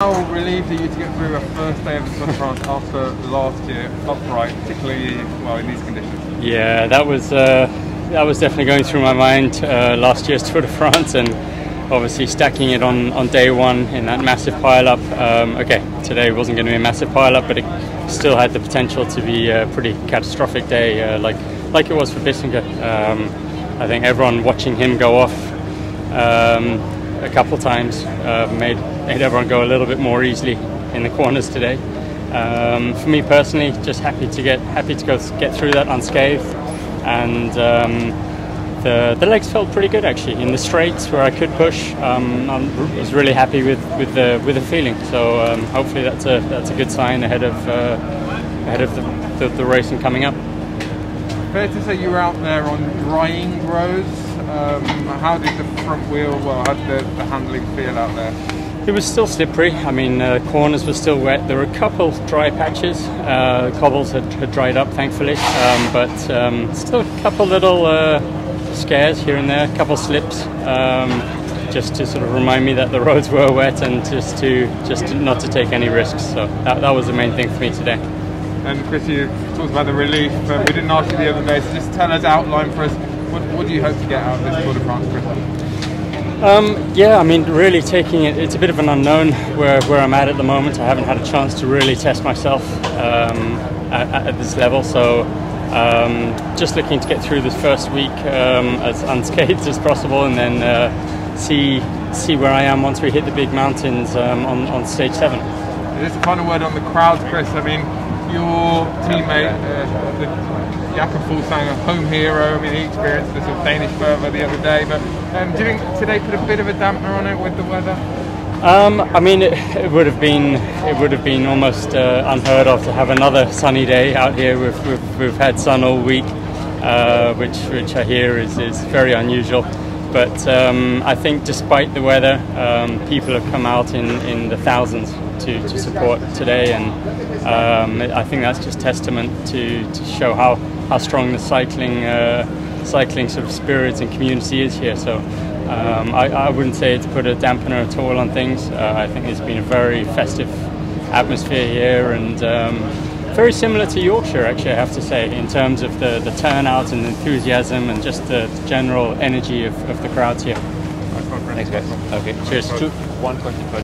How relieved are you to get through a first day of the Tour de France after last year upright, particularly well in these conditions? Yeah, that was definitely going through my mind last year's Tour de France, and obviously stacking it on day one in that massive pile-up. Okay, today wasn't going to be a massive pile-up, but it still had the potential to be a pretty catastrophic day, like it was for Bissinger. I think everyone watching him go off a couple times made everyone go a little bit more easily in the corners today. For me personally, just happy to get through that unscathed, and the legs felt pretty good actually in the straights where I could push. I was really happy with the feeling. So hopefully that's a good sign ahead of the racing coming up. Fair to say you were out there on drying roads. How did the front wheel, how did the handling feel out there? It was still slippery. I mean, corners were still wet. There were a couple dry patches. Cobbles had dried up, thankfully, but still a couple little scares here and there, a couple slips, just to sort of remind me that the roads were wet and just not to take any risks. So that was the main thing for me today. And Chris, you talked about the relief. We didn't ask you the other day, so just tell us, outline for us, what do you hope to get out of this Tour de France, Chris? Yeah, I mean, really taking it, it's a bit of an unknown where I'm at the moment. I haven't had a chance to really test myself at this level, so just looking to get through this first week as unscathed as possible, and then see where I am once we hit the big mountains on stage 7. Just a final word on the crowds, Chris. I mean, your teammate, Jakob Fuglsang, a home hero. I mean, he experienced this with Danish fervour the other day, but do you think today put a bit of a dampener on it with the weather? I mean, it would have been almost unheard of to have another sunny day out here. We've had sun all week, which I hear is very unusual. But I think despite the weather, people have come out in the thousands to support today, and I think that's just testament to show how strong the cycling sort of spirit and community is here. So I wouldn't say it's put a dampener at all on things. I think there's been a very festive atmosphere here, and very similar to Yorkshire, actually, I have to say, in terms of the turnout and the enthusiasm and just the general energy of the crowds here. Thanks, guys. Okay, cheers. One question.